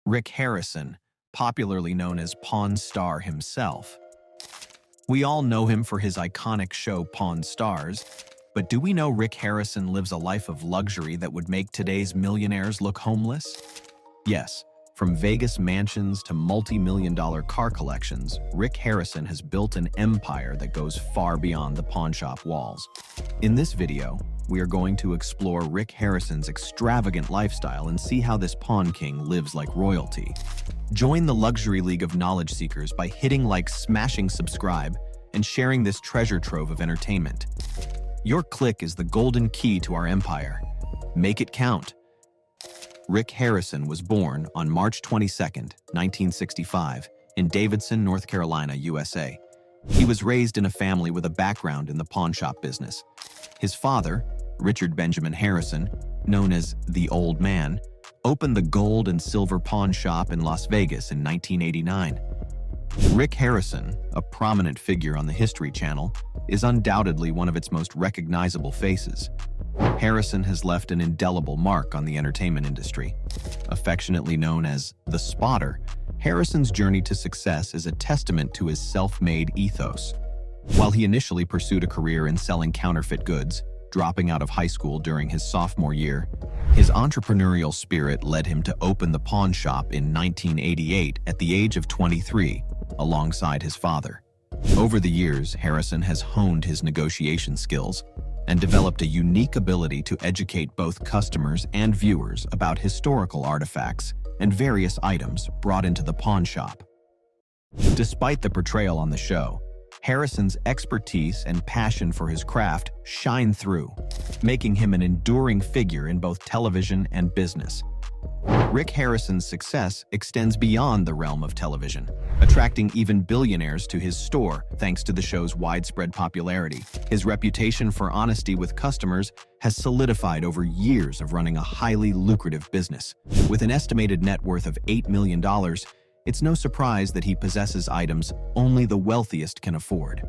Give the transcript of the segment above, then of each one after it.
Rick Harrison, popularly known as Pawn Star himself. We all know him for his iconic show Pawn Stars, but do we know Rick Harrison lives a life of luxury that would make today's millionaires look homeless? Yes, from Vegas mansions to multi-million-dollar car collections, Rick Harrison has built an empire that goes far beyond the pawnshop walls. In this video, we are going to explore Rick Harrison's extravagant lifestyle and see how this pawn king lives like royalty. Join the luxury league of knowledge seekers by hitting like, smashing subscribe, and sharing this treasure trove of entertainment. Your click is the golden key to our empire. Make it count. Rick Harrison was born on March 22, 1965, in Davidson, North Carolina, USA. He was raised in a family with a background in the pawnshop business. His father, Richard Benjamin Harrison, known as the Old Man, opened the gold and silver pawn shop in Las Vegas in 1989. Rick Harrison, a prominent figure on the History Channel, is undoubtedly one of its most recognizable faces. Harrison has left an indelible mark on the entertainment industry. Affectionately known as the Spotter, Harrison's journey to success is a testament to his self-made ethos. While he initially pursued a career in selling counterfeit goods, dropping out of high school during his sophomore year, his entrepreneurial spirit led him to open the pawn shop in 1988 at the age of 23, alongside his father. Over the years, Harrison has honed his negotiation skills and developed a unique ability to educate both customers and viewers about historical artifacts and various items brought into the pawn shop. Despite the portrayal on the show, Harrison's expertise and passion for his craft shine through, making him an enduring figure in both television and business. Rick Harrison's success extends beyond the realm of television, attracting even billionaires to his store thanks to the show's widespread popularity. His reputation for honesty with customers has solidified over years of running a highly lucrative business. With an estimated net worth of $8 million, it's no surprise that he possesses items only the wealthiest can afford.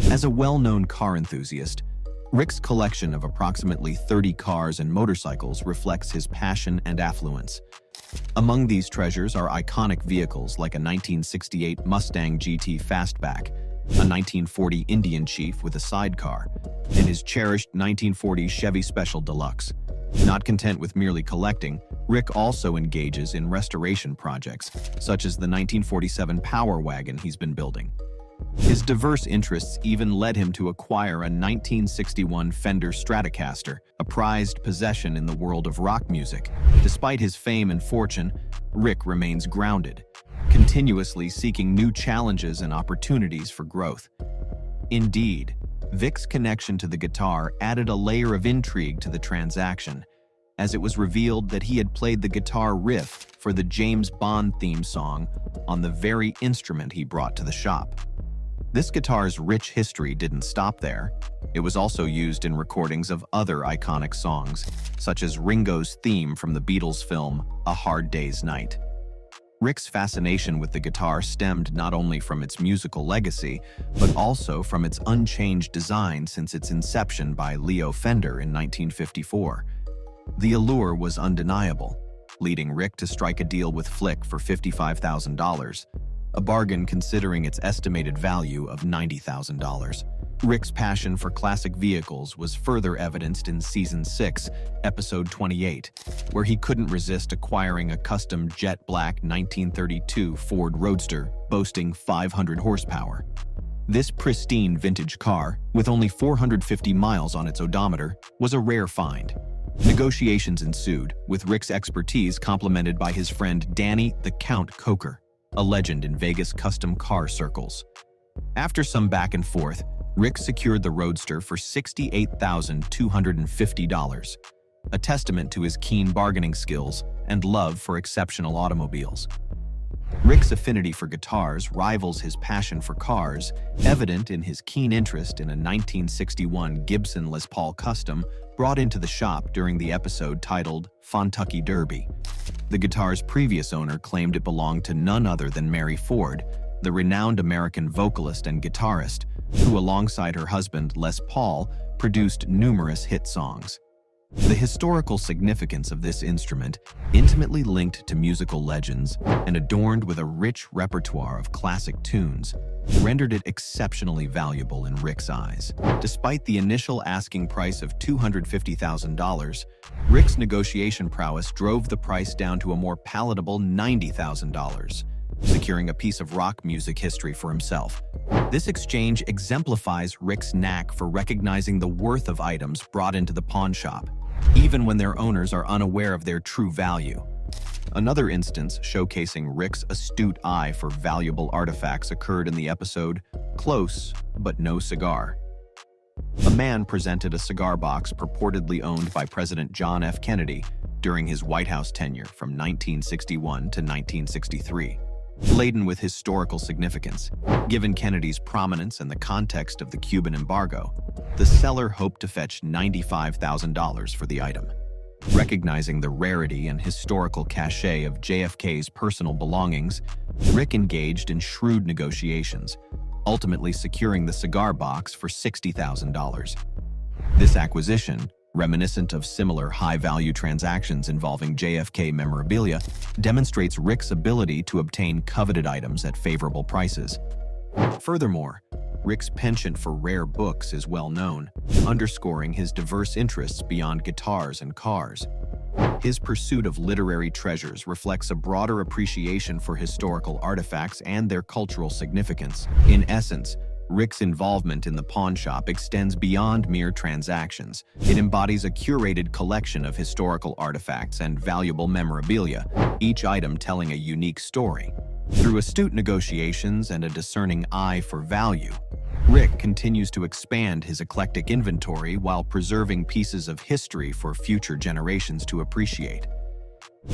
As a well-known car enthusiast, Rick's collection of approximately 30 cars and motorcycles reflects his passion and affluence. Among these treasures are iconic vehicles like a 1968 Mustang GT Fastback, a 1940 Indian Chief with a sidecar, and his cherished 1940 Chevy Special Deluxe. Not content with merely collecting, Rick also engages in restoration projects, such as the 1947 Power Wagon he's been building. His diverse interests even led him to acquire a 1961 Fender Stratocaster, a prized possession in the world of rock music. Despite his fame and fortune, Rick remains grounded, continuously seeking new challenges and opportunities for growth. Indeed, Vic's connection to the guitar added a layer of intrigue to the transaction, as it was revealed that he had played the guitar riff for the James Bond theme song on the very instrument he brought to the shop. This guitar's rich history didn't stop there. It was also used in recordings of other iconic songs, such as Ringo's theme from the Beatles film A Hard Day's Night. Rick's fascination with the guitar stemmed not only from its musical legacy, but also from its unchanged design since its inception by Leo Fender in 1954. The allure was undeniable, leading Rick to strike a deal with Flick for $55,000, a bargain considering its estimated value of $90,000. Rick's passion for classic vehicles was further evidenced in Season 6, Episode 28, where he couldn't resist acquiring a custom jet black 1932 Ford Roadster boasting 500 horsepower. This pristine vintage car, with only 450 miles on its odometer, was a rare find. Negotiations ensued, with Rick's expertise complemented by his friend Danny the Count Coker, a legend in Vegas custom car circles. After some back and forth, Rick secured the Roadster for $68,250, a testament to his keen bargaining skills and love for exceptional automobiles. Rick's affinity for guitars rivals his passion for cars, evident in his keen interest in a 1961 Gibson Les Paul Custom brought into the shop during the episode titled Fontucky Derby. The guitar's previous owner claimed it belonged to none other than Mary Ford, the renowned American vocalist and guitarist, who alongside her husband Les Paul produced numerous hit songs. The historical significance of this instrument, intimately linked to musical legends and adorned with a rich repertoire of classic tunes, rendered it exceptionally valuable in Rick's eyes. Despite the initial asking price of $250,000, Rick's negotiation prowess drove the price down to a more palatable $90,000, securing a piece of rock music history for himself. This exchange exemplifies Rick's knack for recognizing the worth of items brought into the pawn shop, even when their owners are unaware of their true value. Another instance showcasing Rick's astute eye for valuable artifacts occurred in the episode Close But No Cigar. A man presented a cigar box purportedly owned by President John F. Kennedy during his White House tenure from 1961 to 1963. Laden with historical significance, given Kennedy's prominence and the context of the Cuban embargo, the seller hoped to fetch $95,000 for the item. Recognizing the rarity and historical cachet of JFK's personal belongings, Rick engaged in shrewd negotiations, ultimately securing the cigar box for $60,000. This acquisition, reminiscent of similar high-value transactions involving JFK memorabilia, demonstrates Rick's ability to obtain coveted items at favorable prices. Furthermore, Rick's penchant for rare books is well known, underscoring his diverse interests beyond guitars and cars. His pursuit of literary treasures reflects a broader appreciation for historical artifacts and their cultural significance. In essence, Rick's involvement in the pawn shop extends beyond mere transactions. It embodies a curated collection of historical artifacts and valuable memorabilia, each item telling a unique story. Through astute negotiations and a discerning eye for value, Rick continues to expand his eclectic inventory while preserving pieces of history for future generations to appreciate.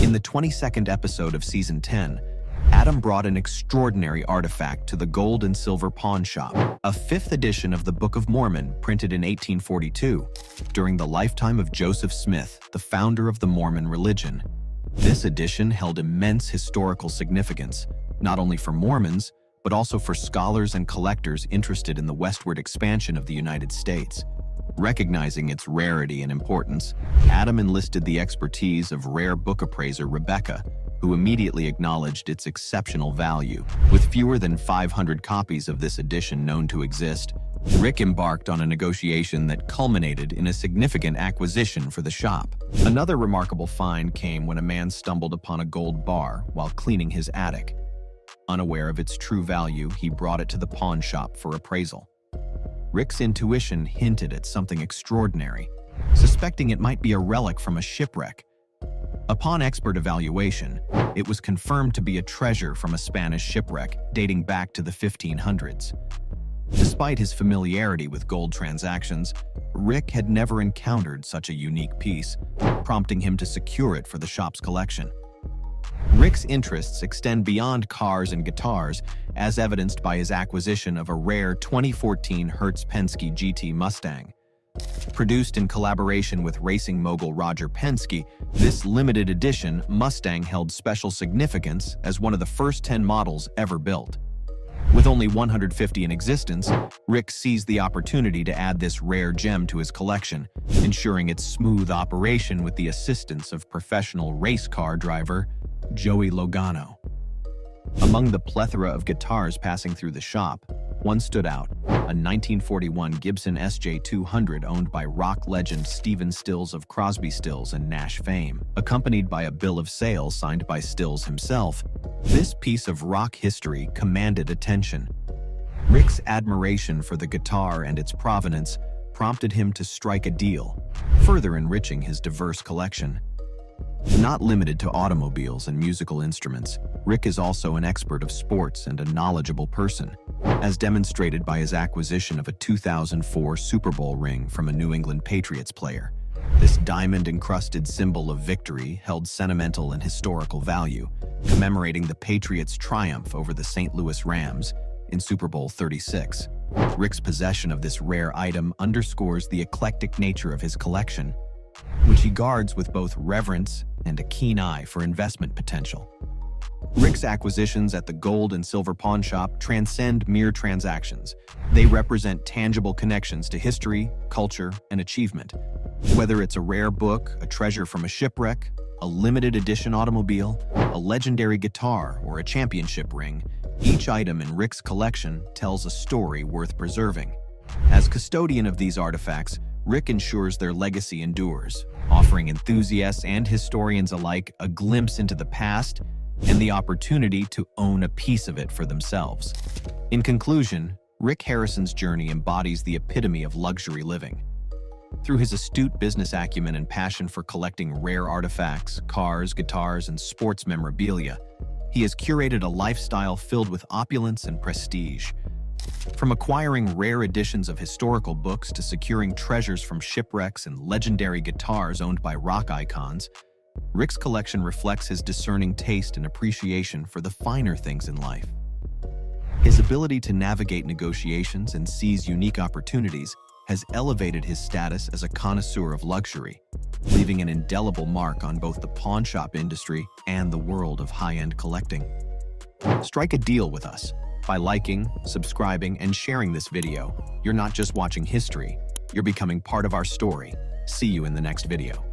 In the 22nd episode of Season 10, Adam brought an extraordinary artifact to the gold and silver pawn shop, a 5th edition of the Book of Mormon printed in 1842, during the lifetime of Joseph Smith, the founder of the Mormon religion. This edition held immense historical significance, not only for Mormons, but also for scholars and collectors interested in the westward expansion of the United States. Recognizing its rarity and importance, Adam enlisted the expertise of rare book appraiser Rebecca, who immediately acknowledged its exceptional value. With fewer than 500 copies of this edition known to exist, Rick embarked on a negotiation that culminated in a significant acquisition for the shop. Another remarkable find came when a man stumbled upon a gold bar while cleaning his attic. Unaware of its true value, he brought it to the pawn shop for appraisal. Rick's intuition hinted at something extraordinary, suspecting it might be a relic from a shipwreck. Upon expert evaluation, it was confirmed to be a treasure from a Spanish shipwreck dating back to the 1500s. Despite his familiarity with gold transactions, Rick had never encountered such a unique piece, prompting him to secure it for the shop's collection. Rick's interests extend beyond cars and guitars, as evidenced by his acquisition of a rare 2014 Hertz-Penske GT Mustang. Produced in collaboration with racing mogul Roger Penske, this limited edition Mustang held special significance as one of the first 10 models ever built. With only 150 in existence, Rick seized the opportunity to add this rare gem to his collection, ensuring its smooth operation with the assistance of professional race car driver Joey Logano. Among the plethora of guitars passing through the shop, one stood out, a 1941 Gibson SJ200 owned by rock legend Stephen Stills of Crosby, Stills and Nash fame, accompanied by a bill of sale signed by Stills himself. This piece of rock history commanded attention. Rick's admiration for the guitar and its provenance prompted him to strike a deal, further enriching his diverse collection. Not limited to automobiles and musical instruments, Rick is also an expert of sports and a knowledgeable person, as demonstrated by his acquisition of a 2004 Super Bowl ring from a New England Patriots player. This diamond-encrusted symbol of victory held sentimental and historical value, commemorating the Patriots' triumph over the St. Louis Rams in Super Bowl 36. Rick's possession of this rare item underscores the eclectic nature of his collection, which he guards with both reverence and a keen eye for investment potential. Rick's acquisitions at the gold and silver pawn shop transcend mere transactions. They represent tangible connections to history, culture, and achievement. Whether it's a rare book, a treasure from a shipwreck, a limited edition automobile, a legendary guitar, or a championship ring, each item in Rick's collection tells a story worth preserving. As custodian of these artifacts, Rick ensures their legacy endures, offering enthusiasts and historians alike a glimpse into the past and the opportunity to own a piece of it for themselves. In conclusion, Rick Harrison's journey embodies the epitome of luxury living. Through his astute business acumen and passion for collecting rare artifacts, cars, guitars, and sports memorabilia, he has curated a lifestyle filled with opulence and prestige. From acquiring rare editions of historical books to securing treasures from shipwrecks and legendary guitars owned by rock icons, Rick's collection reflects his discerning taste and appreciation for the finer things in life. His ability to navigate negotiations and seize unique opportunities has elevated his status as a connoisseur of luxury, leaving an indelible mark on both the pawnshop industry and the world of high-end collecting. Strike a deal with us. By liking, subscribing, and sharing this video, you're not just watching history, you're becoming part of our story. See you in the next video.